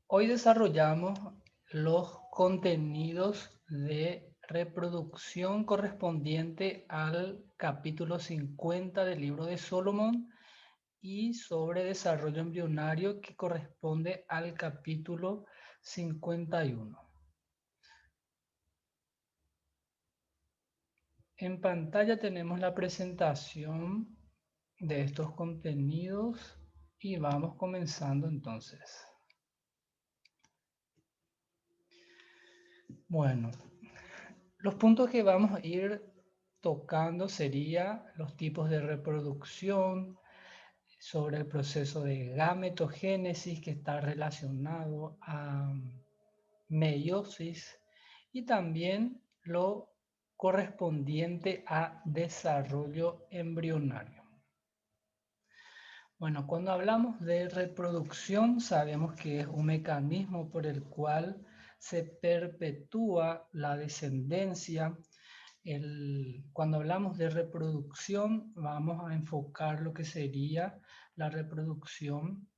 Hoy desarrollamos los contenidos de reproducción correspondiente al capítulo 50 del libro de Solomon y sobre desarrollo embrionario que corresponde al capítulo 51. En pantalla tenemos la presentación de estos contenidos y vamos comenzando entonces. Bueno, los puntos que vamos a ir tocando serían los tipos de reproducción, sobre el proceso de gametogénesis que está relacionado a meiosis y también lo correspondiente a desarrollo embrionario. Bueno, cuando hablamos de reproducción sabemos que es un mecanismo por el cual se perpetúa la descendencia. Cuando hablamos de reproducción, vamos a enfocar lo que sería la reproducción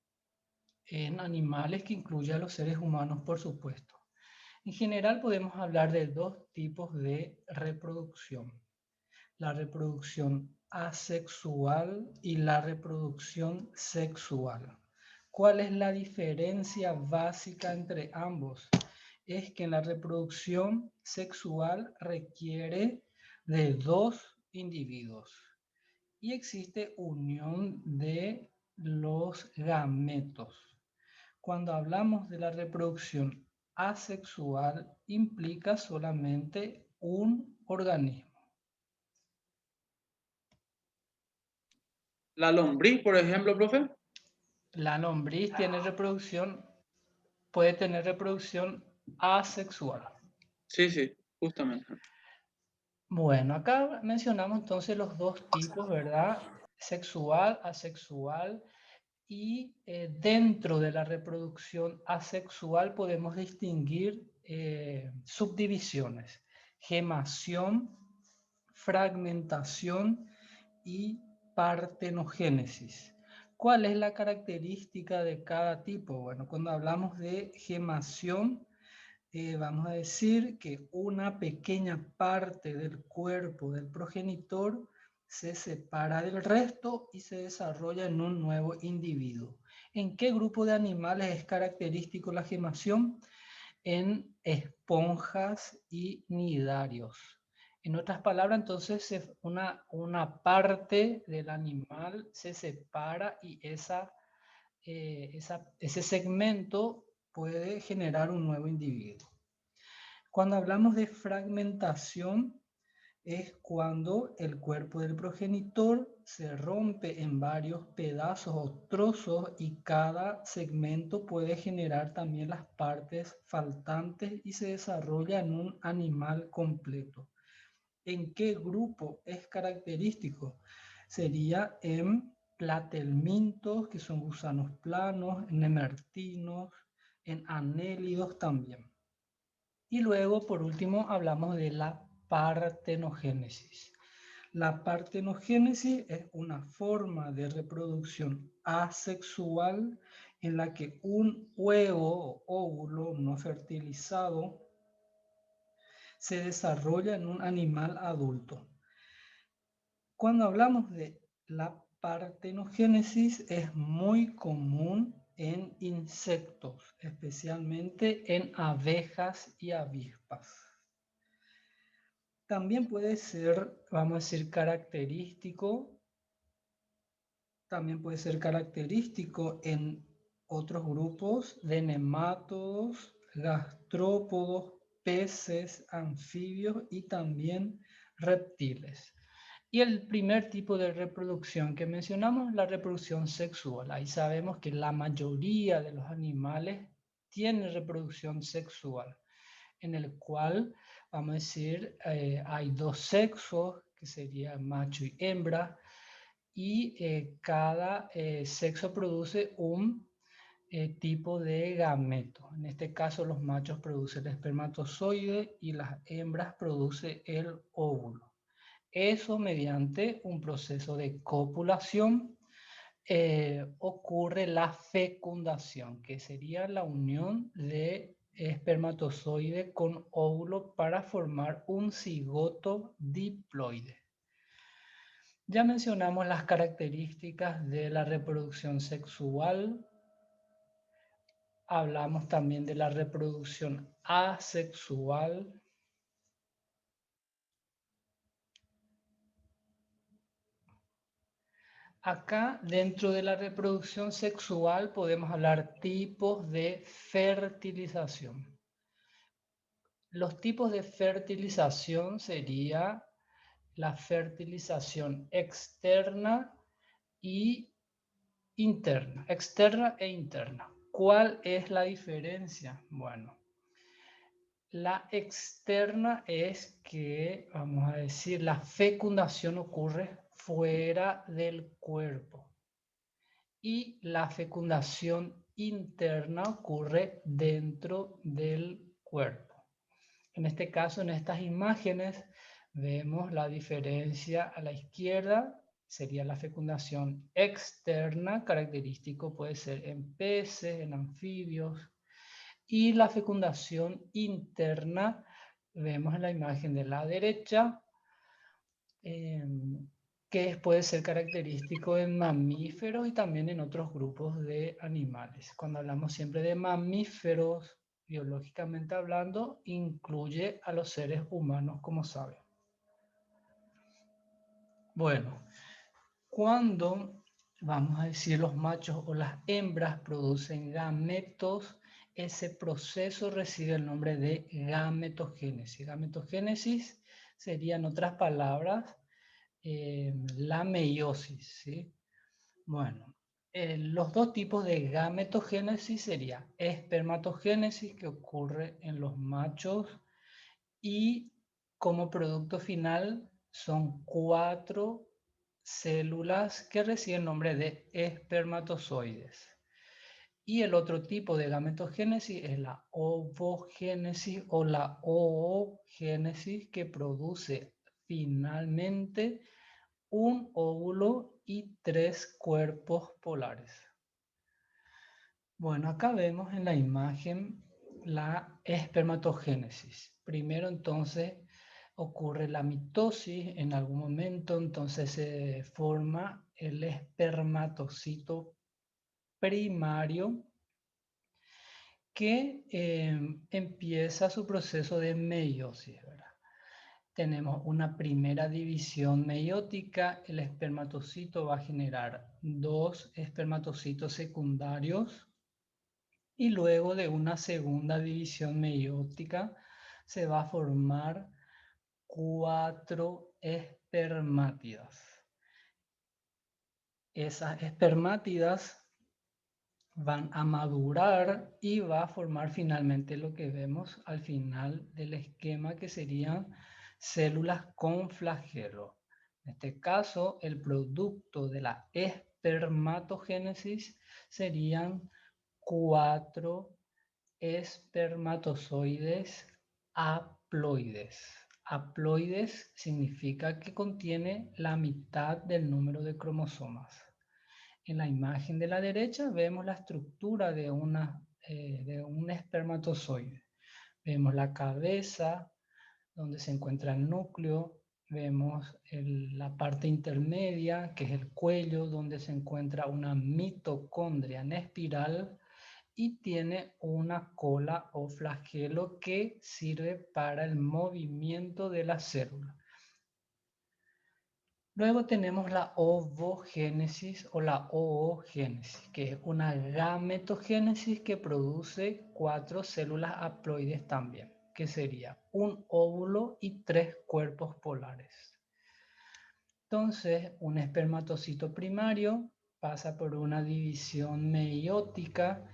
en animales que incluye a los seres humanos, por supuesto. En general podemos hablar de dos tipos de reproducción: la reproducción asexual y la reproducción sexual. ¿Cuál es la diferencia básica entre ambos? Es que la reproducción sexual requiere de dos individuos y existe unión de los gametos. Cuando hablamos de la reproducción asexual, implica solamente un organismo. La lombriz, por ejemplo, profe. La lombriz puede tener reproducción asexual. Sí, sí, justamente. Bueno, acá mencionamos entonces los dos tipos, ¿verdad? Sexual, asexual. Y dentro de la reproducción asexual podemos distinguir subdivisiones: gemación, fragmentación y partenogénesis. ¿Cuál es la característica de cada tipo? Bueno, cuando hablamos de gemación, vamos a decir que una pequeña parte del cuerpo del progenitor se separa del resto y se desarrolla en un nuevo individuo. ¿En qué grupo de animales es característico la gemación? En esponjas y nidarios. En otras palabras, entonces una parte del animal se separa y ese segmento puede generar un nuevo individuo. Cuando hablamos de fragmentación, es cuando el cuerpo del progenitor se rompe en varios pedazos o trozos y cada segmento puede generar también las partes faltantes y se desarrolla en un animal completo. ¿En qué grupo es característico? Sería en platelmintos, que son gusanos planos, en nemertinos, en anélidos también. Y luego, por último, hablamos de la partenogénesis. La partenogénesis es una forma de reproducción asexual en la que un huevo o óvulo no fertilizado se desarrolla en un animal adulto. Cuando hablamos de la partenogénesis es muy común en insectos, especialmente en abejas y avispas. También puede ser, vamos a decir, característico en otros grupos de nemátodos, gastrópodos, peces, anfibios y también reptiles. Y el primer tipo de reproducción que mencionamos es la reproducción sexual. Ahí sabemos que la mayoría de los animales tienen reproducción sexual, en el cual, vamos a decir, hay dos sexos, que serían macho y hembra, y cada sexo produce un tipo de gameto. En este caso, los machos producen el espermatozoide y las hembras producen el óvulo. Eso mediante un proceso de copulación ocurre la fecundación, que sería la unión de espermatozoide con óvulo para formar un cigoto diploide. Ya mencionamos las características de la reproducción sexual. Hablamos también de la reproducción asexual. Acá, dentro de la reproducción sexual, podemos hablar tipos de fertilización. Los tipos de fertilización sería la fertilización externa y interna, externa e interna. ¿Cuál es la diferencia? Bueno, la externa es que, vamos a decir, la fecundación ocurre fuera del cuerpo y la fecundación interna ocurre dentro del cuerpo. En este caso, en estas imágenes, vemos la diferencia a la izquierda, sería la fecundación externa, característico puede ser en peces, en anfibios, y la fecundación interna, vemos en la imagen de la derecha, que puede ser característico en mamíferos y también en otros grupos de animales. Cuando hablamos siempre de mamíferos, biológicamente hablando, incluye a los seres humanos, como saben. Bueno, cuando, vamos a decir, los machos o las hembras producen gametos, ese proceso recibe el nombre de gametogénesis. Gametogénesis sería, en otras palabras, la meiosis, ¿sí? Bueno, los dos tipos de gametogénesis sería espermatogénesis, que ocurre en los machos, y como producto final son 4 células que reciben el nombre de espermatozoides. Y el otro tipo de gametogénesis es la ovogénesis o la oogénesis, que produce finalmente un óvulo y 3 cuerpos polares. Bueno, acá vemos en la imagen la espermatogénesis. Primero entonces ocurre la mitosis en algún momento, entonces se forma el espermatocito primario que empieza su proceso de meiosis, ¿verdad? Tenemos una primera división meiótica, el espermatocito va a generar 2 espermatocitos secundarios y luego de una segunda división meiótica se va a formar 4 espermátidas. Esas espermátidas van a madurar y va a formar finalmente lo que vemos al final del esquema, que serían células con flagelo. En este caso, el producto de la espermatogénesis serían 4 espermatozoides haploides. Haploides significa que contiene la mitad del número de cromosomas. En la imagen de la derecha vemos la estructura de un espermatozoide. Vemos la cabeza, donde se encuentra el núcleo. Vemos la parte intermedia, que es el cuello, donde se encuentra una mitocondria en espiral y tiene una cola o flagelo que sirve para el movimiento de la célula. Luego tenemos la ovogénesis o la oogénesis, que es una gametogénesis que produce 4 células haploides también, que sería un óvulo y 3 cuerpos polares. Entonces, un espermatocito primario pasa por una división meiótica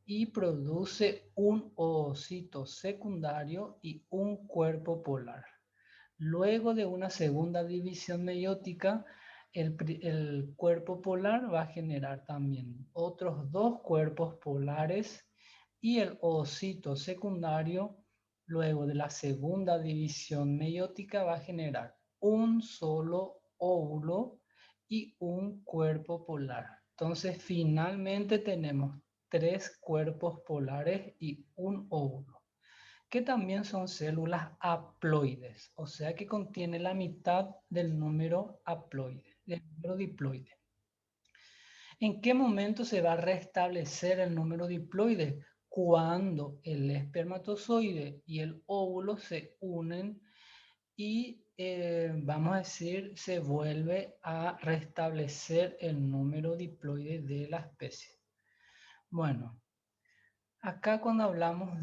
y produce un oocito secundario y un cuerpo polar. Luego de una segunda división meiótica, el cuerpo polar va a generar también otros 2 cuerpos polares y el oocito secundario, luego de la segunda división meiótica, va a generar un solo óvulo y un cuerpo polar. Entonces, finalmente tenemos 3 cuerpos polares y un óvulo, que también son células haploides, o sea que contiene la mitad del número haploide, del número diploide. ¿En qué momento se va a restablecer el número diploide? Cuando el espermatozoide y el óvulo se unen y vamos a decir, se vuelve a restablecer el número diploide de la especie. Bueno, acá cuando hablamos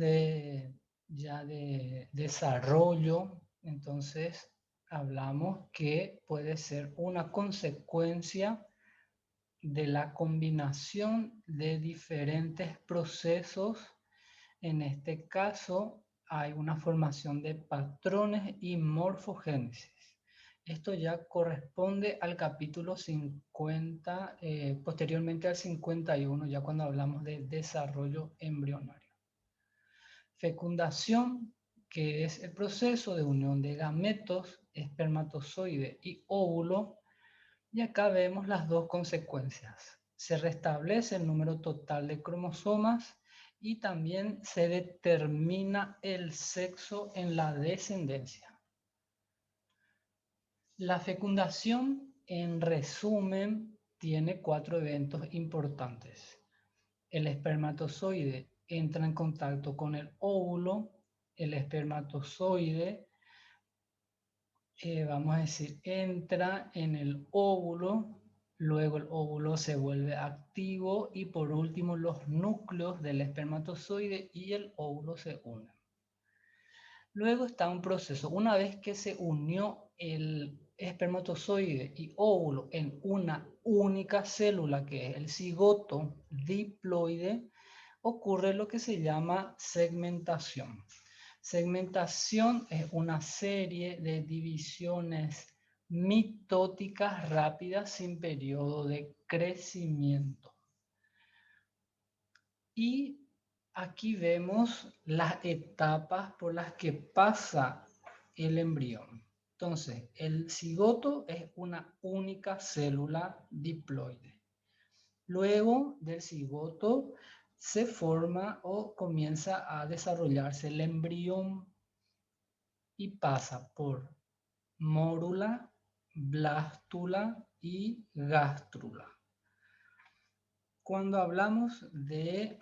ya de desarrollo, entonces hablamos que puede ser una consecuencia de la combinación de diferentes procesos. En este caso, hay una formación de patrones y morfogénesis. Esto ya corresponde al capítulo 50, posteriormente al 51, ya cuando hablamos de desarrollo embrionario. Fecundación, que es el proceso de unión de gametos, espermatozoide y óvulo. Y acá vemos las dos consecuencias. Se restablece el número total de cromosomas y también se determina el sexo en la descendencia. La fecundación, en resumen, tiene 4 eventos importantes. El espermatozoide entra en contacto con el óvulo, el espermatozoide vamos a decir, entra en el óvulo, luego el óvulo se vuelve activo y por último los núcleos del espermatozoide y el óvulo se unen. Luego está un proceso, una vez que se unió el espermatozoide y óvulo en una única célula que es el cigoto diploide, ocurre lo que se llama segmentación. Segmentación es una serie de divisiones mitóticas rápidas sin periodo de crecimiento. Y aquí vemos las etapas por las que pasa el embrión. Entonces, el cigoto es una única célula diploide. Luego del cigoto se forma o comienza a desarrollarse el embrión y pasa por mórula, blástula y gástrula. Cuando hablamos de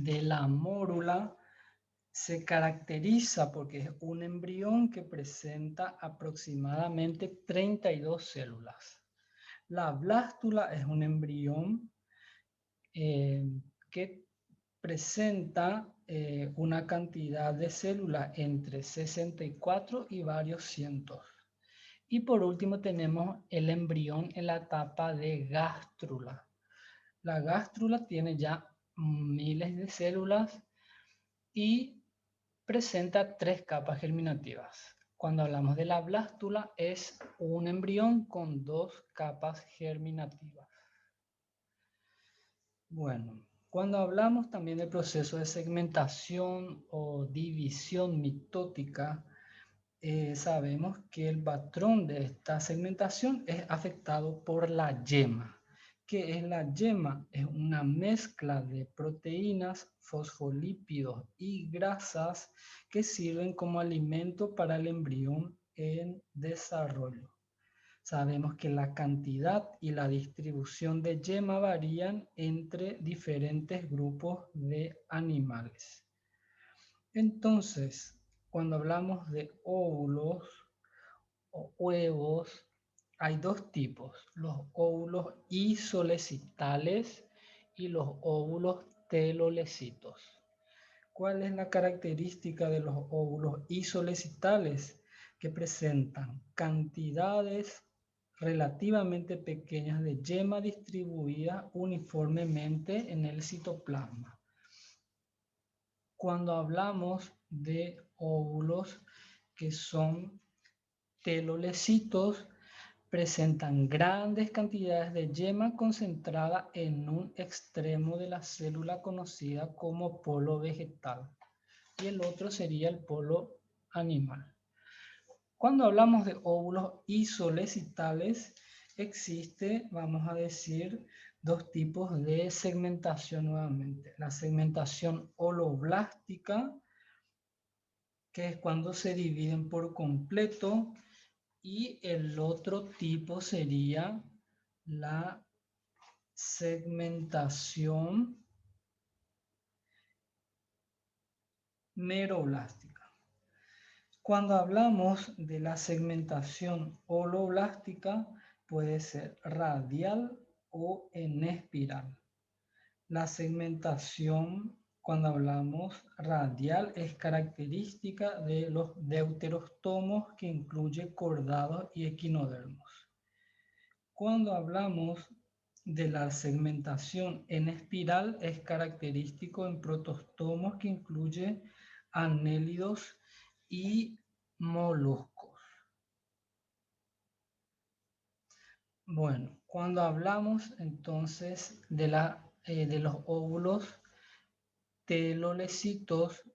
la mórula, se caracteriza porque es un embrión que presenta aproximadamente 32 células. La blástula es un embrión que presenta una cantidad de células entre 64 y varios cientos. Y por último tenemos el embrión en la etapa de gástrula. La gástrula tiene ya miles de células y presenta 3 capas germinativas. Cuando hablamos de la blástula es un embrión con 2 capas germinativas. Bueno, cuando hablamos también del proceso de segmentación o división mitótica, sabemos que el patrón de esta segmentación es afectado por la yema. ¿Qué es la yema? Es una mezcla de proteínas, fosfolípidos y grasas que sirven como alimento para el embrión en desarrollo. Sabemos que la cantidad y la distribución de yema varían entre diferentes grupos de animales. Entonces, cuando hablamos de óvulos o huevos, hay 2 tipos, los óvulos isolecitales y los óvulos telolecitos. ¿Cuál es la característica de los óvulos isolecitales? Que presentan cantidades relativamente pequeñas de yema distribuida uniformemente en el citoplasma. Cuando hablamos de óvulos que son telolecitos, presentan grandes cantidades de yema concentrada en un extremo de la célula conocida como polo vegetal y el otro sería el polo animal. Cuando hablamos de óvulos isolecitales, Existe, vamos a decir, dos tipos de segmentación nuevamente. La segmentación holoblástica, que es cuando se dividen por completo, y el otro tipo sería la segmentación meroblástica. Cuando hablamos de la segmentación holoblástica, puede ser radial o en espiral. La segmentación, cuando hablamos radial, es característica de los deuterostomos que incluye cordados y equinodermos. Cuando hablamos de la segmentación en espiral, es característico en protostomos que incluye anélidos y moluscos. Bueno, cuando hablamos entonces de los óvulos telolecitos,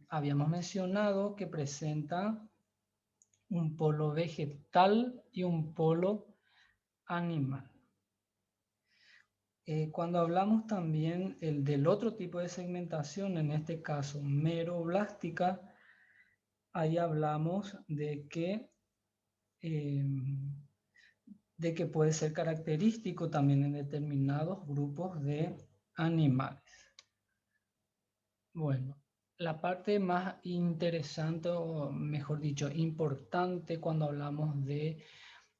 habíamos mencionado que presenta un polo vegetal y un polo animal. Cuando hablamos también del otro tipo de segmentación, en este caso meroblástica, ahí hablamos de que puede ser característico también en determinados grupos de animales. Bueno, la parte más interesante, o mejor dicho, importante cuando hablamos de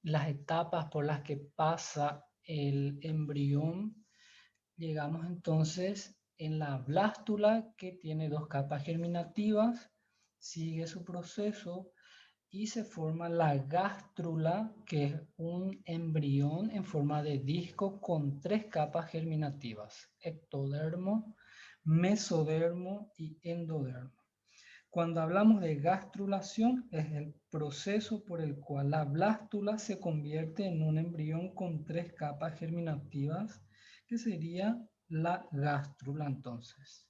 las etapas por las que pasa el embrión, llegamos entonces en la blástula, que tiene dos capas germinativas, sigue su proceso y se forma la gástrula, que es un embrión en forma de disco con tres capas germinativas: ectodermo, mesodermo y endodermo. Cuando hablamos de gastrulación, es el proceso por el cual la blástula se convierte en un embrión con tres capas germinativas, que sería la gástrula entonces.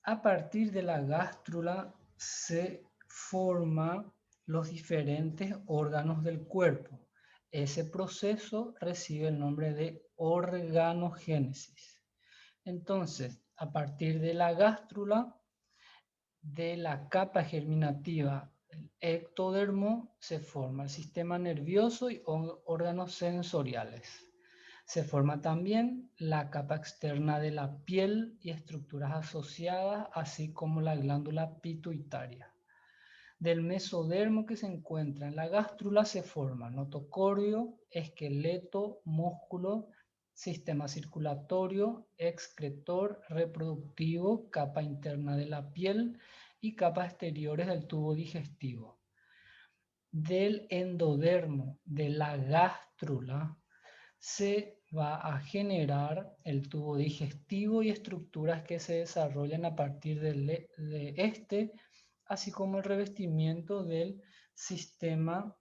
A partir de la gástrula se forman los diferentes órganos del cuerpo. Ese proceso recibe el nombre de organogénesis. Entonces, a partir de la gástrula, de la capa germinativa, el ectodermo, se forma el sistema nervioso y órganos sensoriales. Se forma también la capa externa de la piel y estructuras asociadas, así como la glándula pituitaria. Del mesodermo, que se encuentra en la gástrula, se forma notocordio, esqueleto, músculo, sistema circulatorio, excretor, reproductivo, capa interna de la piel y capas exteriores del tubo digestivo. Del endodermo, de la gástrula, se va a generar el tubo digestivo y estructuras que se desarrollan a partir de este, así como el revestimiento del sistema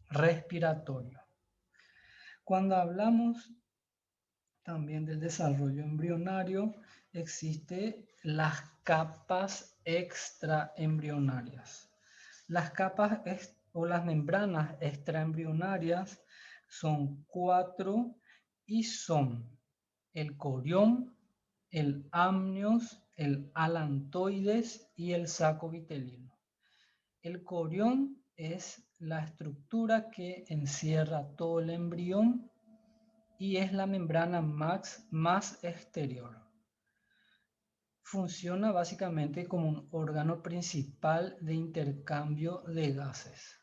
respiratorio. Cuando hablamos también del desarrollo embrionario, existen las capas extraembrionarias. Las capas o las membranas extraembrionarias son 4 y son el corión, el amnios, el alantoides y el saco vitelino. El corión es la estructura que encierra todo el embrión y es la membrana más exterior. Funciona básicamente como un órgano principal de intercambio de gases.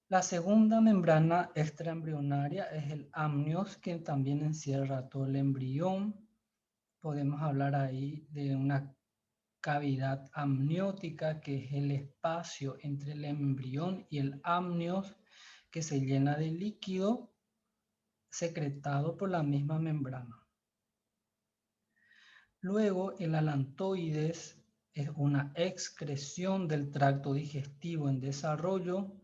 La segunda membrana extraembrionaria es el amnios, que también encierra todo el embrión. Podemos hablar ahí de una cavidad amniótica, que es el espacio entre el embrión y el amnios, que se llena de líquido secretado por la misma membrana. Luego, el alantoides es una excreción del tracto digestivo en desarrollo.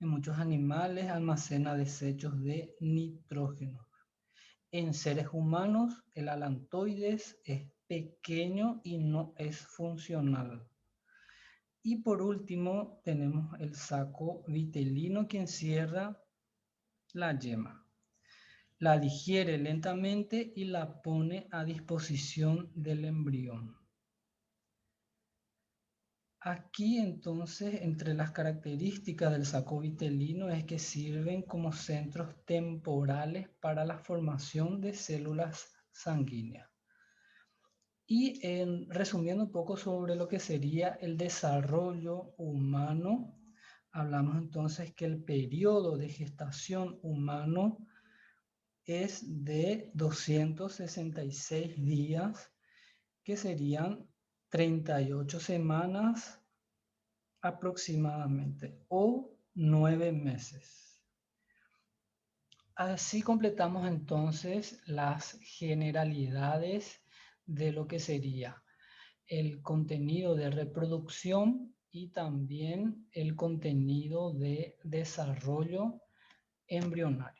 En muchos animales almacena desechos de nitrógeno. En seres humanos, el alantoides es pequeño y no es funcional. Y por último tenemos el saco vitelino que encierra la yema. La digiere lentamente y la pone a disposición del embrión. Aquí entonces, entre las características del saco vitelino es que sirven como centros temporales para la formación de células sanguíneas. Y resumiendo un poco sobre lo que sería el desarrollo humano, hablamos entonces que el periodo de gestación humano es de 266 días, que serían 38 semanas aproximadamente, o 9 meses. Así completamos entonces las generalidades de lo que sería el contenido de reproducción y también el contenido de desarrollo embrionario.